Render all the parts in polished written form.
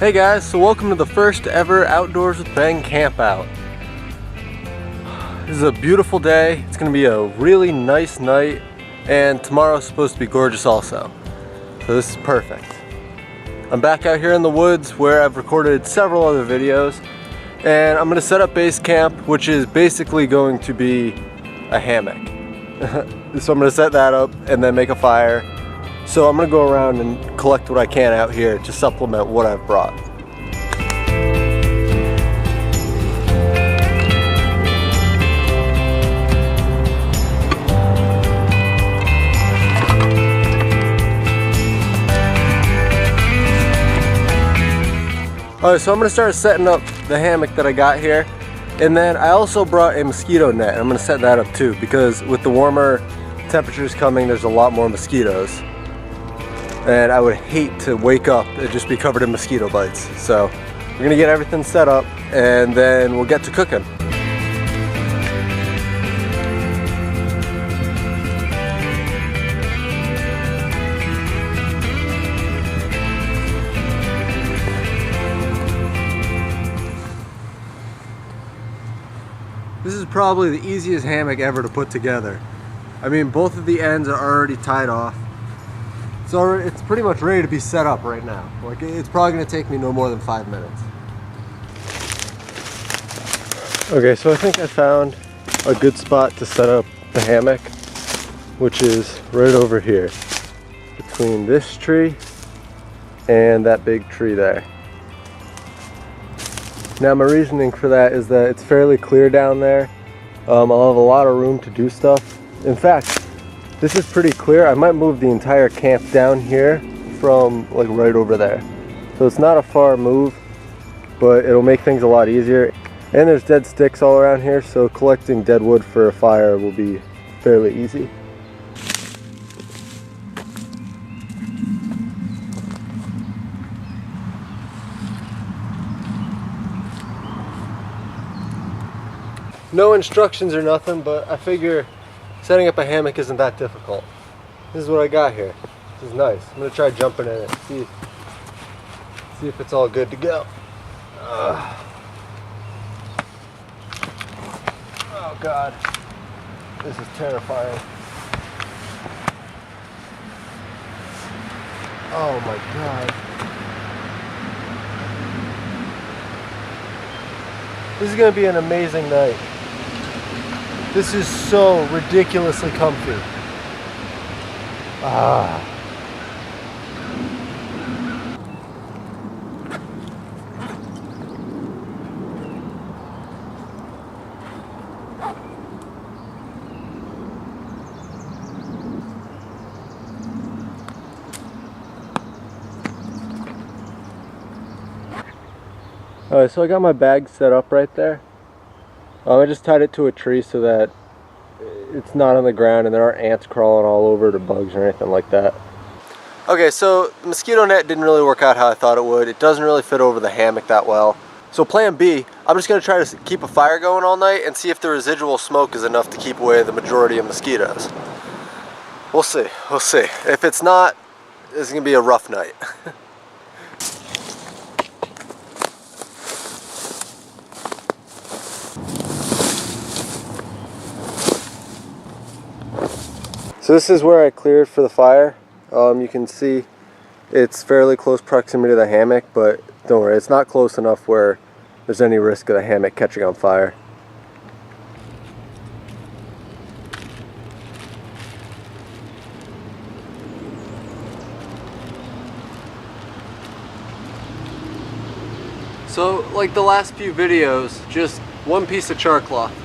Hey guys, so welcome to the first ever Outdoors with Ben camp out. This is a beautiful day. It's going to be a really nice night, and tomorrow's supposed to be gorgeous also. So this is perfect. I'm back out here in the woods where I've recorded several other videos, and I'm going to set up base camp, which is basically going to be a hammock. So I'm going to set that up and then make a fire. So I'm going to go around and collect what I can out here to supplement what I've brought. Alright, so I'm going to start setting up the hammock that I got here. And then I also brought a mosquito net. I'm going to set that up too, because with the warmer temperatures coming, there's a lot more mosquitoes. And I would hate to wake up and just be covered in mosquito bites. So we're going to get everything set up and then we'll get to cooking. This is probably the easiest hammock ever to put together. I mean, both of the ends are already tied off. So it's pretty much ready to be set up right now. Like, it's probably gonna take me no more than 5 minutes. Okay, so I think I found a good spot to set up the hammock, which is right over here, between this tree and that big tree there. Now my reasoning for that is that it's fairly clear down there. I'll have a lot of room to do stuff. In fact, this is pretty clear. I might move the entire camp down here from like right over there. So it's not a far move, but it'll make things a lot easier. And there's dead sticks all around here, so collecting dead wood for a fire will be fairly easy. No instructions or nothing, but I figure setting up a hammock isn't that difficult. This is what I got here. This is nice. I'm gonna try jumping in it, see if it's all good to go. Oh God, this is terrifying. Oh my God. This is gonna be an amazing night. This is so ridiculously comfy. Alright, so I got my bag set up right there. I just tied it to a tree so that it's not on the ground and there aren't ants crawling all over it or bugs or anything like that. Okay, so the mosquito net didn't really work out how I thought it would. It doesn't really fit over the hammock that well. So plan B, I'm just going to try to keep a fire going all night and see if the residual smoke is enough to keep away the majority of mosquitoes. We'll see, we'll see. If it's not, it's going to be a rough night. So this is where I cleared for the fire. You can see it's fairly close proximity to the hammock, but don't worry, it's not close enough where there's any risk of the hammock catching on fire. So like the last few videos, just one piece of char cloth.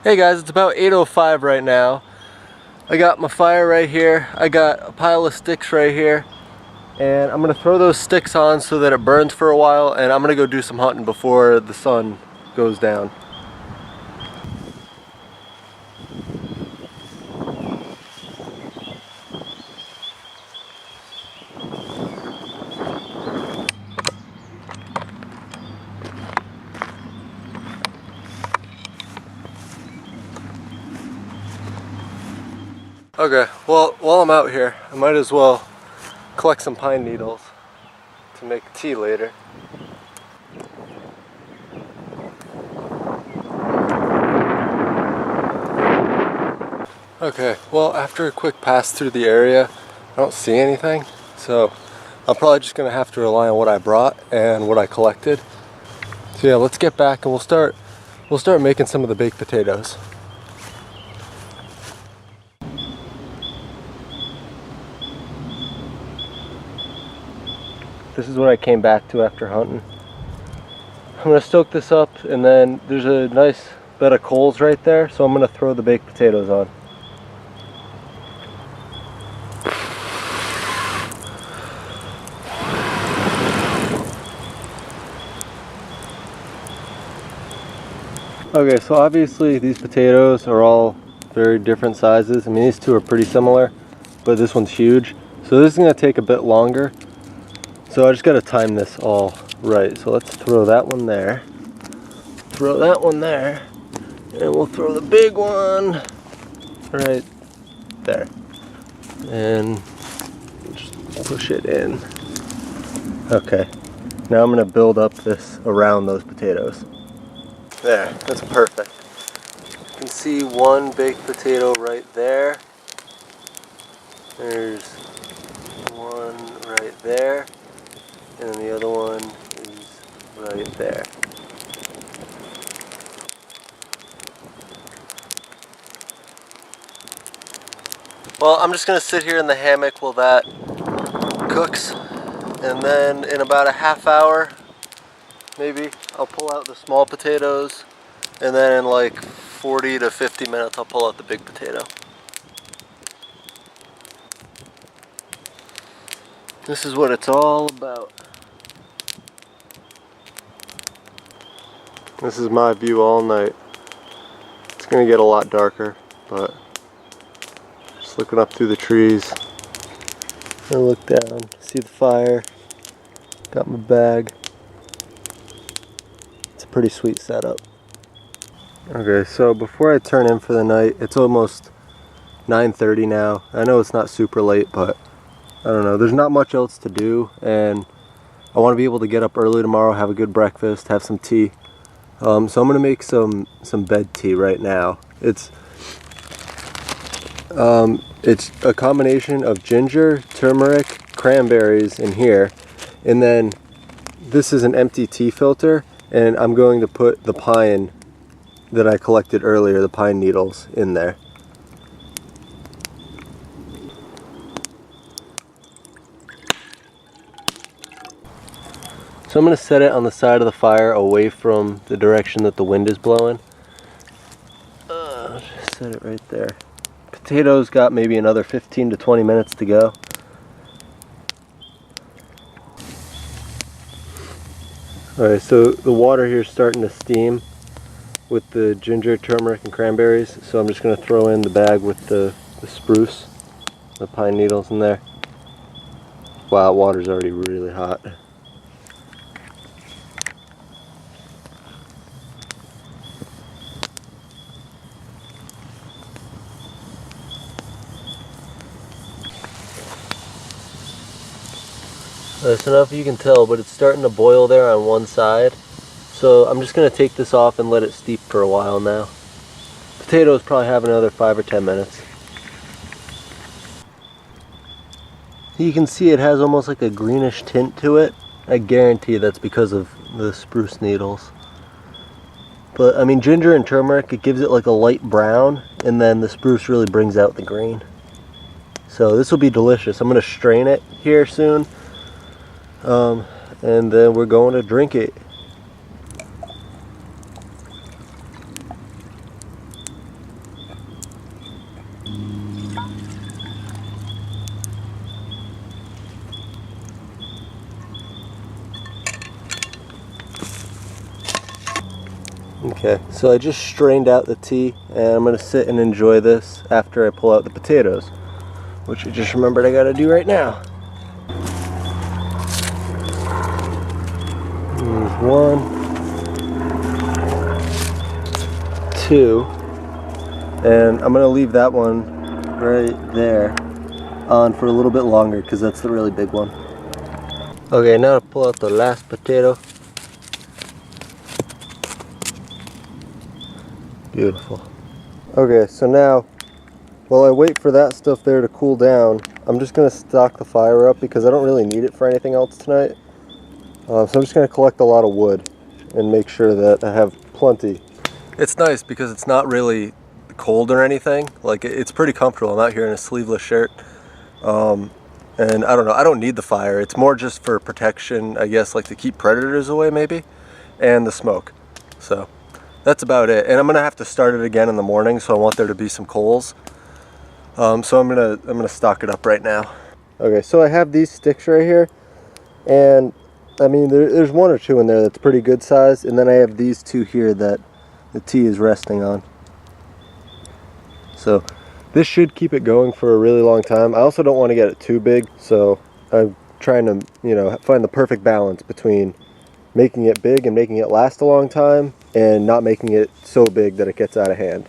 Hey guys, it's about 8:05 right now. I got my fire right here. I got a pile of sticks right here. And I'm gonna throw those sticks on so that it burns for a while, and I'm gonna go do some hunting before the sun goes down. Okay, well, while I'm out here, I might as well collect some pine needles to make tea later. Okay, well, after a quick pass through the area, I don't see anything, so I'm probably just gonna have to rely on what I brought and what I collected. So yeah, let's get back and we'll start making some of the baked potatoes. This is what I came back to after hunting. I'm gonna stoke this up, and then there's a nice bed of coals right there, so I'm gonna throw the baked potatoes on. Okay, so obviously these potatoes are all very different sizes. I mean, these two are pretty similar, but this one's huge. So this is gonna take a bit longer. So I just gotta time this all right. So let's throw that one there. Throw that one there. And we'll throw the big one right there. And just push it in. Okay. Now I'm gonna build up this around those potatoes. There, that's perfect. You can see one baked potato right there. There's one right there. And the other one is right there. Well, I'm just gonna sit here in the hammock while that cooks, and then in about a half hour, maybe, I'll pull out the small potatoes, and then in like 40 to 50 minutes, I'll pull out the big potato. This is what it's all about. This is my view all night. It's gonna get a lot darker, but just looking up through the trees. I look down, see the fire, got my bag. It's a pretty sweet setup. Okay, so before I turn in for the night, it's almost 9:30 now. I know it's not super late, but I don't know, there's not much else to do, and I want to be able to get up early tomorrow, have a good breakfast, have some tea. So I'm gonna make some bed tea right now. It's a combination of ginger, turmeric, cranberries in here, and then this is an empty tea filter, and I'm going to put the pine that I collected earlier, the pine needles, in there. So I'm going to set it on the side of the fire away from the direction that the wind is blowing. Just set it right there. Potatoes got maybe another 15 to 20 minutes to go. Alright, so the water here is starting to steam with the ginger, turmeric, and cranberries. So I'm just going to throw in the bag with the spruce, the pine needles in there. Wow, water's already really hot. So I don't know if you can tell, but it's starting to boil there on one side. So I'm just going to take this off and let it steep for a while now. Potatoes probably have another 5 or 10 minutes. You can see it has almost like a greenish tint to it. I guarantee that's because of the spruce needles. But I mean, ginger and turmeric, it gives it like a light brown, and then the spruce really brings out the green. So this will be delicious. I'm going to strain it here soon. And then we're going to drink it. Okay, so I just strained out the tea, and I'm gonna sit and enjoy this after I pull out the potatoes, which I just remembered I gotta do right now. There's 1, 2, and I'm gonna leave that one right there on for a little bit longer because that's the really big one. Okay, now to pull out the last potato. Beautiful. Okay, so now while I wait for that stuff there to cool down, I'm just gonna stock the fire up because I don't really need it for anything else tonight. So I'm just gonna collect a lot of wood and make sure that I have plenty. It's nice because it's not really cold or anything. Like, it's pretty comfortable. I'm out here in a sleeveless shirt. And I don't know, I don't need the fire. It's more just for protection, I guess, like to keep predators away maybe, and the smoke. So that's about it. And I'm gonna have to start it again in the morning, so I want there to be some coals. So I'm gonna stock it up right now. Okay, so I have these sticks right here, and I mean there's 1 or 2 in there that's pretty good size, and then I have these 2 here that the tea is resting on. So this should keep it going for a really long time. I also don't want to get it too big, so I'm trying to, you know, find the perfect balance between making it big and making it last a long time, and not making it so big that it gets out of hand.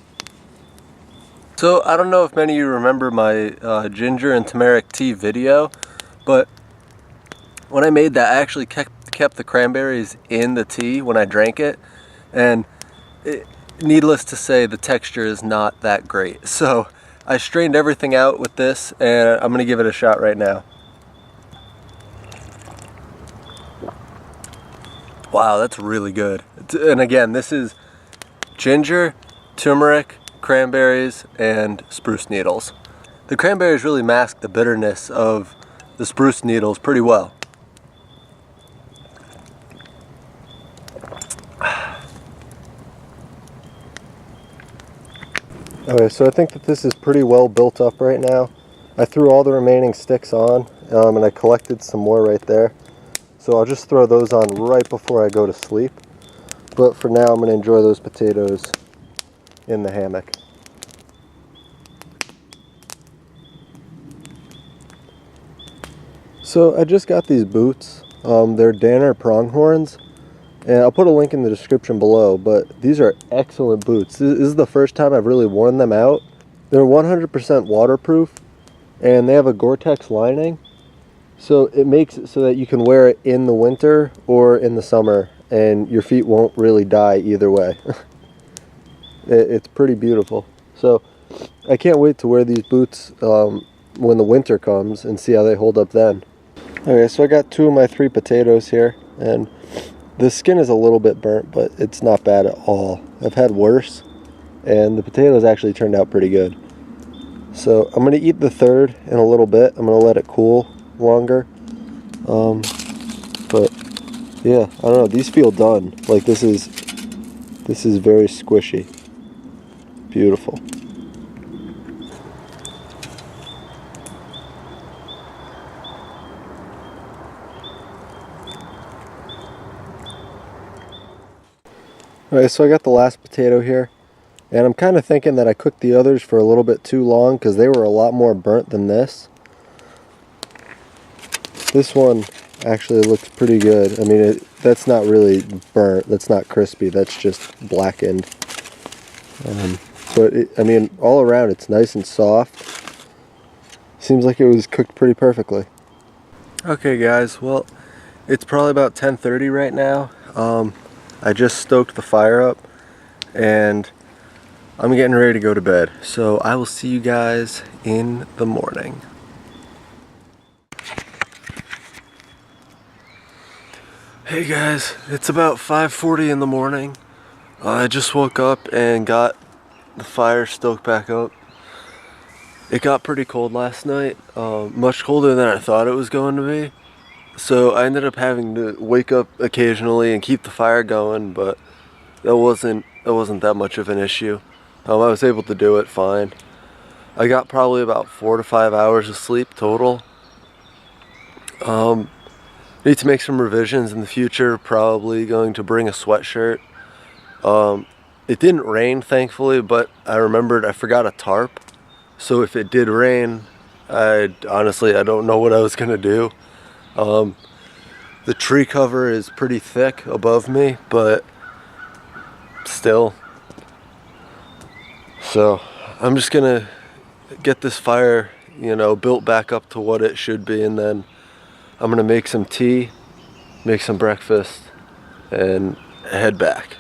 So I don't know if many of you remember my ginger and turmeric tea video, but when I made that, I actually kept the cranberries in the tea when I drank it, and needless to say, the texture is not that great. So I strained everything out with this, and I'm gonna give it a shot right now. Wow, that's really good. And again, this is ginger, turmeric, cranberries, and spruce needles. The cranberries really mask the bitterness of the spruce needles pretty well. Okay, so I think that this is pretty well built up right now. I threw all the remaining sticks on, and I collected some more right there. So I'll just throw those on right before I go to sleep. But for now, I'm going to enjoy those potatoes in the hammock. So I just got these boots. They're Danner pronghorns. And I'll put a link in the description below, but these are excellent boots. This is the first time I've really worn them out. They're 100% waterproof, and they have a Gore-Tex lining. So it makes it so that you can wear it in the winter or in the summer, and your feet won't really die either way. It's pretty beautiful. So I can't wait to wear these boots when the winter comes and see how they hold up then. Okay, so I got 2 of my 3 potatoes here, and the skin is a little bit burnt, but it's not bad at all. I've had worse, and the potatoes actually turned out pretty good. So I'm going to eat the third in a little bit. I'm going to let it cool longer. But yeah, I don't know. These feel done. Like this is very squishy. Beautiful. Alright, so I got the last potato here, and I'm kind of thinking that I cooked the others for a little bit too long because they were a lot more burnt than this. This one actually looks pretty good. I mean, that's not really burnt, that's not crispy, that's just blackened. But I mean, all around it's nice and soft. Seems like it was cooked pretty perfectly. Okay guys, well, it's probably about 10:30 right now. I just stoked the fire up, and I'm getting ready to go to bed. So I will see you guys in the morning. Hey guys, it's about 5:40 in the morning. I just woke up and got the fire stoked back up. It got pretty cold last night, much colder than I thought it was going to be. So I ended up having to wake up occasionally and keep the fire going, but that wasn't that much of an issue. I was able to do it fine. I got probably about 4 to 5 hours of sleep total. Need to make some revisions in the future. Probably going to bring a sweatshirt It didn't rain, thankfully, but I remembered I forgot a tarp. So if it did rain, honestly, I don't know what I was gonna do. The tree cover is pretty thick above me, but still. So I'm just gonna get this fire, you know, built back up to what it should be, and then I'm gonna make some tea, make some breakfast, and head back.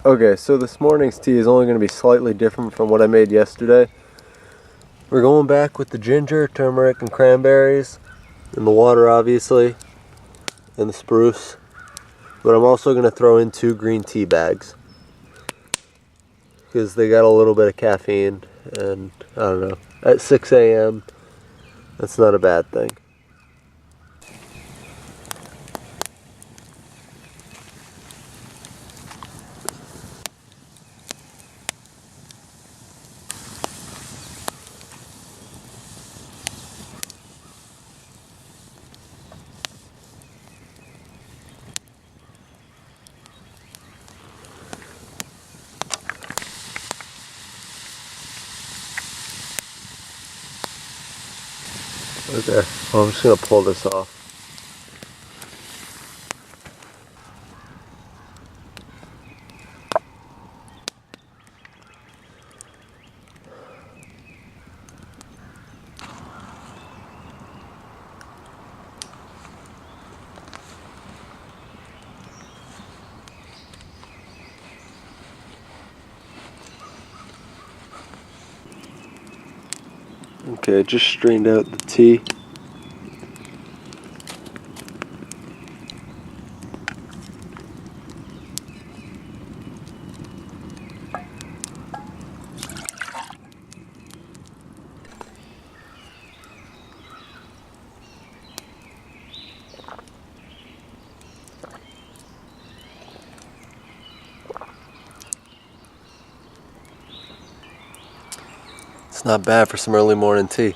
Okay, so this morning's tea is only going to be slightly different from what I made yesterday. We're going back with the ginger, turmeric, and cranberries, and the water obviously, and the spruce. But I'm also going to throw in 2 green tea bags, because they got a little bit of caffeine, and I don't know, at 6 a.m. that's not a bad thing. Okay, well, I'm just going to pull this off. Okay, just strained out the tea. It's not bad for some early morning tea.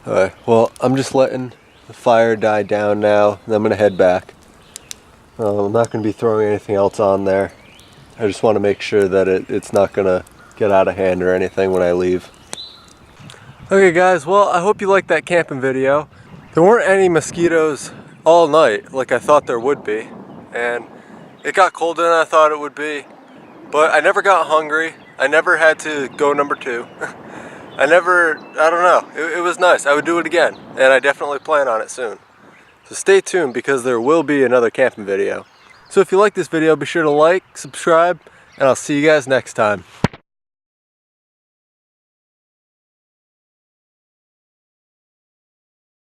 Alright, well, I'm just letting the fire die down now, and I'm going to head back. I'm not going to be throwing anything else on there. I just want to make sure that it's not going to get out of hand or anything when I leave. Okay guys, well, I hope you liked that camping video. There weren't any mosquitoes all night like I thought there would be, and it got colder than I thought it would be, but I never got hungry. I never had to go number 2. I don't know, it was nice. I would do it again, and I definitely plan on it soon. So stay tuned, because there will be another camping video. So if you like this video, be sure to like, subscribe, and I'll see you guys next time.